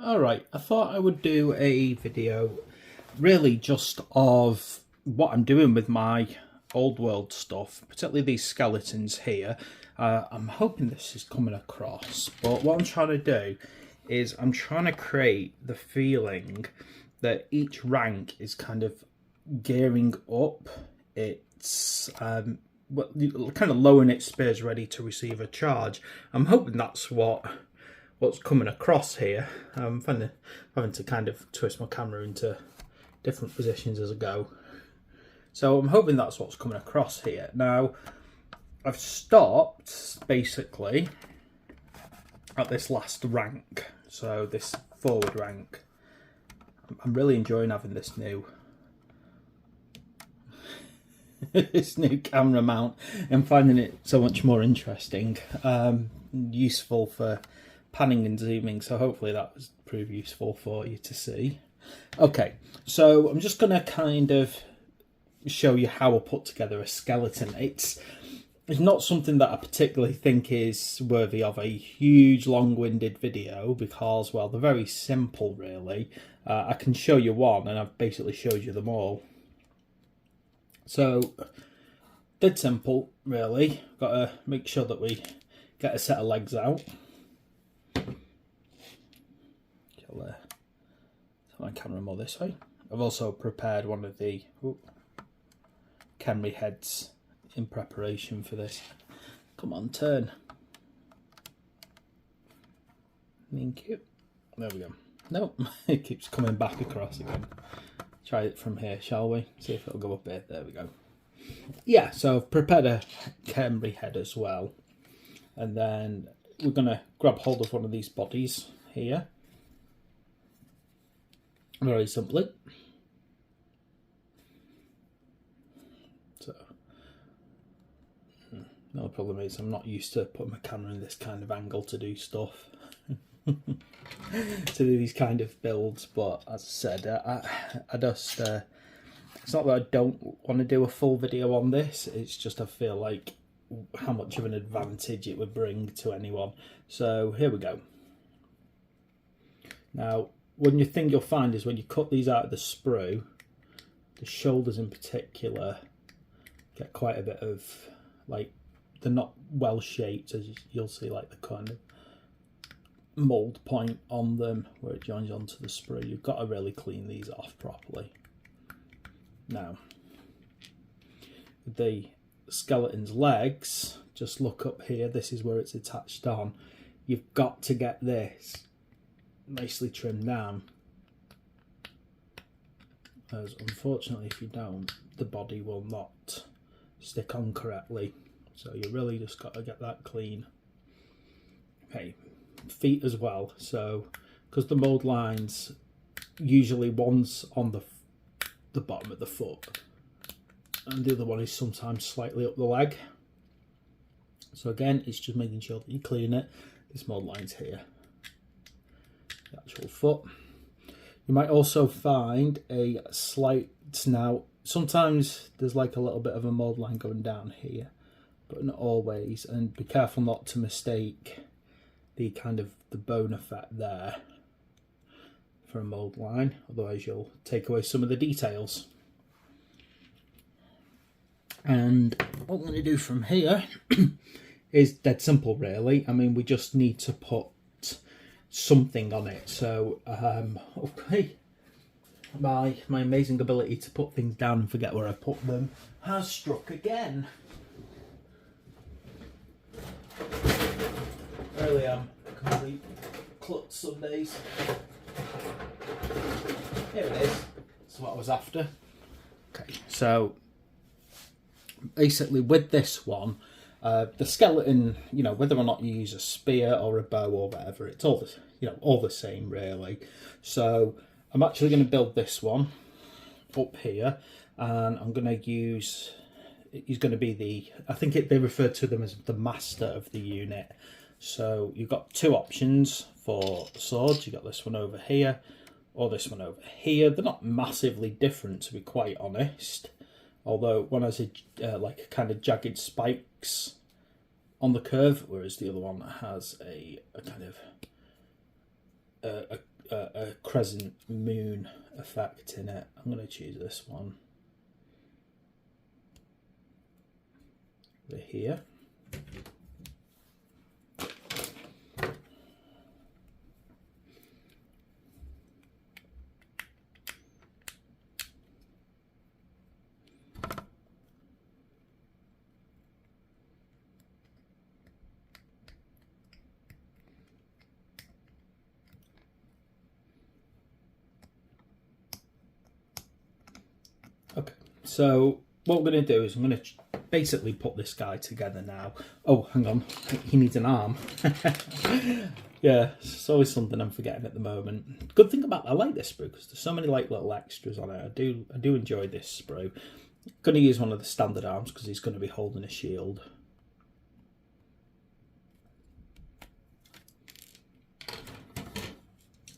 Alright, I thought I would do a video really just of what I'm doing with my old world stuff, particularly these skeletons here. I'm hoping this is coming across, but what I'm trying to do is I'm trying to create the feeling that each rank is kind of gearing up. It's kind of lowering its spears ready to receive a charge. I'm hoping that's what's coming across here. I'm having to kind of twist my camera into different positions as I go. So I'm hoping that's what's coming across here. Now, I've stopped basically at this last rank. So this forward rank. I'm really enjoying having this new this new camera mount and finding it so much more interesting, useful for panning and zooming, so hopefully that was prove useful for you to see. Okay, so I'm just going to kind of show you how I put together a skeleton. It's not something that I particularly think is worthy of a huge long-winded video because, well, they're very simple really. I can show you one and I've basically showed you them all. So, dead simple really. Got to make sure that we get a set of legs out. My camera more this way. I've also prepared one of the Camry heads in preparation for this. Come on, turn. Thank you. There we go. Nope, it keeps coming back across again. Try it from here, shall we? See if it'll go up here. There we go. Yeah, so I've prepared a Camry head as well. And then we're going to grab hold of one of these bodies here. Very simply. So, no problem is I'm not used to putting my camera in this kind of angle to do stuff. To do these kind of builds, but as I said, I just it's not that I don't want to do a full video on this, it's just I feel like how much of an advantage it would bring to anyone. So here we go. Now, one thing you'll find is when you cut these out of the sprue, the shoulders in particular get quite a bit of, like, they're not well shaped, as you'll see, like the kind of mould point on them where it joins onto the sprue. You've got to really clean these off properly. Now, the skeleton's legs, just look up here, this is where it's attached on. You've got to get this nicely trimmed down, as unfortunately if you don't, the body will not stick on correctly, so you really just got to get that clean. Okay, feet as well, so because the mould lines usually one's on the bottom of the foot and the other one is sometimes slightly up the leg, so again it's just making sure that you clean it. This mould line's here, the actual foot. You might also find a slight, now sometimes there's like a little bit of a mould line going down here, but not always, and be careful not to mistake the kind of the bone effect there for a mould line, otherwise you'll take away some of the details. And what we're going to do from here is dead simple really. I mean, we just need to put something on it. So okay, my amazing ability to put things down and forget where I put them has struck again. Really am a complete klutz some days. Here it is. That's what I was after. Okay, so basically with this one, the skeleton, you know, whether or not you use a spear or a bow or whatever, it's all the, you know, all the same really. So I'm actually going to build this one up here, and I'm going to use, he's going to be the, I think they refer to them as the master of the unit. So you've got two options for swords. You've got this one over here or this one over here. They're not massively different, to be quite honest. Although one has a like kind of jagged spikes on the curve, whereas the other one has a kind of a crescent moon effect in it. I'm going to choose this one over here. Okay, so what we're going to do is I'm going to basically put this guy together now. Oh, hang on, he needs an arm. Yeah, it's always something I'm forgetting at the moment. Good thing about I like this sprue because there's so many like little extras on it. I do enjoy this sprue. Going to use one of the standard arms because he's going to be holding a shield.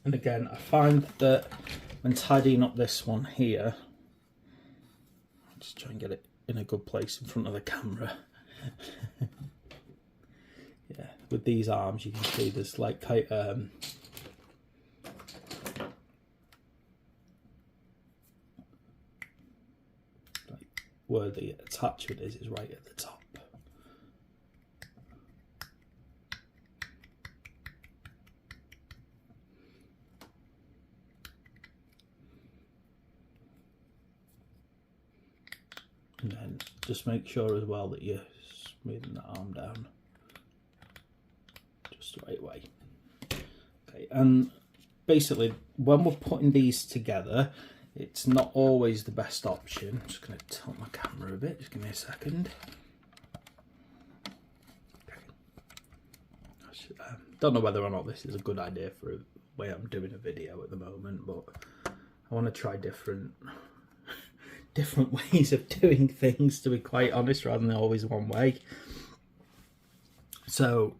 And again, I find that when tidying up this one here, just try and get it in a good place in front of the camera. Yeah, with these arms you can see there's like like where the attachment is right at the top. And then just make sure as well that you're smoothing the arm down just the right way. Okay, and basically when we're putting these together, it's not always the best option. I'm just going to tilt my camera a bit, just give me a second. Okay. Don't know whether or not this is a good idea for the way I'm doing a video at the moment, but I want to try different ways of doing things, to be quite honest, rather than always one way. So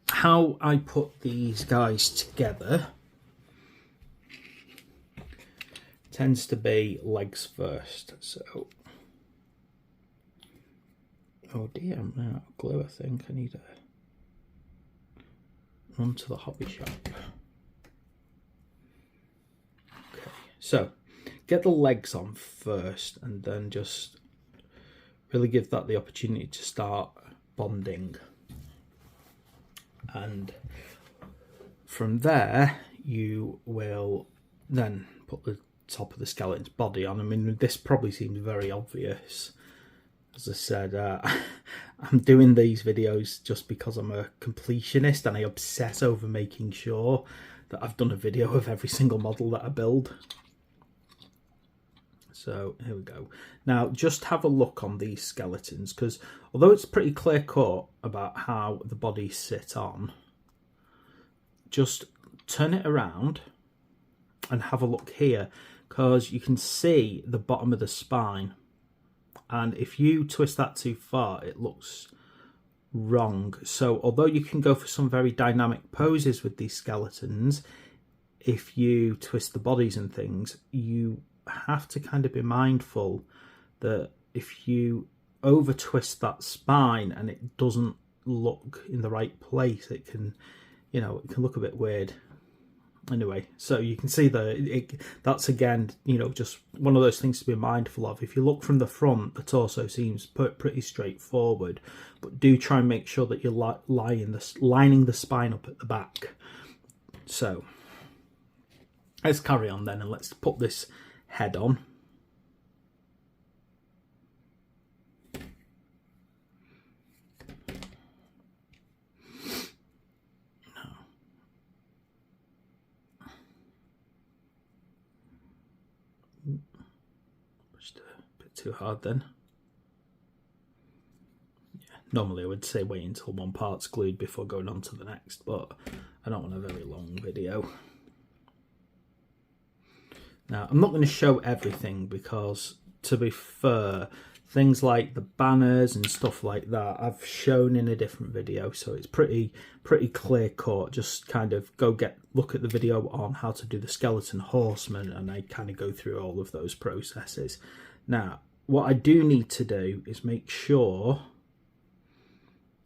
how I put these guys together tends to be legs first. So, oh dear, I'm out of glue. I think I need to run to the hobby shop. Okay, so get the legs on first and then just really give that the opportunity to start bonding. And from there, you will then put the top of the skeleton's body on. I mean, this probably seems very obvious. As I said, I'm doing these videos just because I'm a completionist and I obsess over making sure that I've done a video of every single model that I build. So here we go. Now just have a look on these skeletons, because although it's pretty clear cut about how the bodies sit on, just turn it around and have a look here, because you can see the bottom of the spine, and if you twist that too far it looks wrong. So although you can go for some very dynamic poses with these skeletons, if you twist the bodies and things, you have to kind of be mindful that if you over twist that spine and it doesn't look in the right place, it can, you know, it can look a bit weird. Anyway, so you can see that's again, you know, just one of those things to be mindful of. If you look from the front, the torso seems pretty straightforward, but do try and make sure that you're lining the spine up at the back. So let's carry on then, and let's put this head on. Pushed a bit too hard then. Yeah, normally I would say wait until one part's glued before going on to the next, but I don't want a very long video. Now, I'm not going to show everything because, to be fair, things like the banners and stuff like that I've shown in a different video, so it's pretty clear cut. Just kind of look at the video on how to do the skeleton horseman, and I kind of go through all of those processes. Now, what I do need to do is make sure,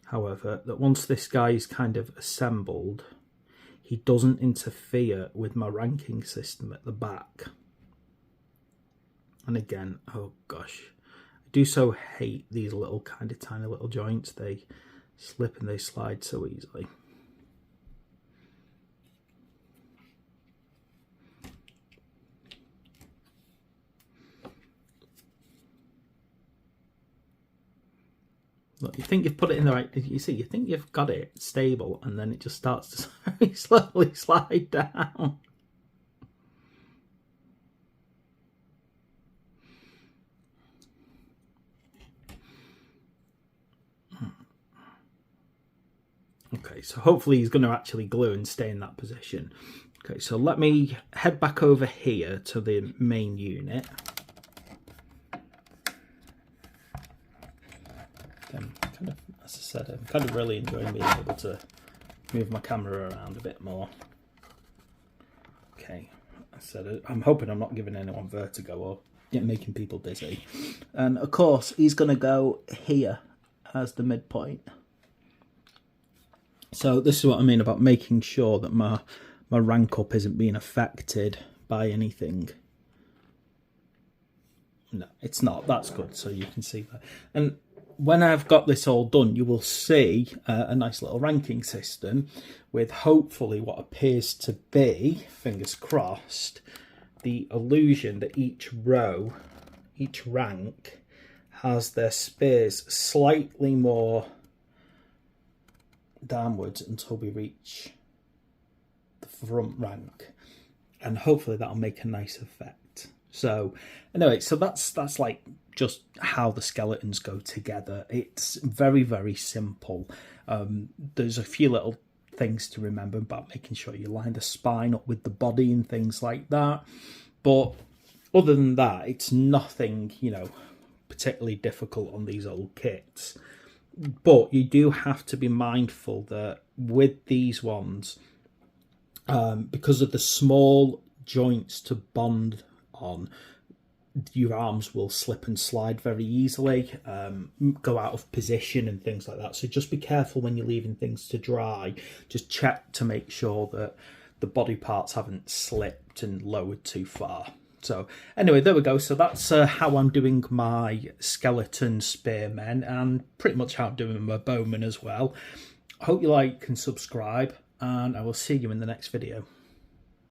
however, that once this guy is kind of assembled, he doesn't interfere with my ranking system at the back. And again, oh gosh, I do so hate these little kind of tiny little joints. They slip and they slide so easily. Look, you think you've put it in the right, you see, you think you've got it stable, and then it just starts to very slowly slide down. Okay, so hopefully he's going to actually glue and stay in that position. Okay, so let me head back over here to the main unit. Kind of, as I said, I'm kind of really enjoying being able to move my camera around a bit more. Okay, I said I'm hoping I'm not giving anyone vertigo or making people dizzy. And of course, he's going to go here as the midpoint. So this is what I mean about making sure that my rank up isn't being affected by anything. No, it's not. That's good. So you can see that. And when I've got this all done, you will see a nice little ranking system with hopefully what appears to be, fingers crossed, the illusion that each row, each rank has their spears slightly more downwards until we reach the front rank, and hopefully that'll make a nice effect. So anyway, so that's like just how the skeletons go together. It's very, very simple. There's a few little things to remember about making sure you line the spine up with the body and things like that, but other than that, it's nothing, you know, particularly difficult on these old kits. But you do have to be mindful that with these ones, because of the small joints to bond on, your arms will slip and slide very easily, go out of position and things like that. So just be careful when you're leaving things to dry. Just check to make sure that the body parts haven't slipped and lowered too far. So anyway, there we go. So that's how I'm doing my skeleton spearmen, and pretty much how I'm doing my bowmen as well. I hope you like and subscribe, and I will see you in the next video.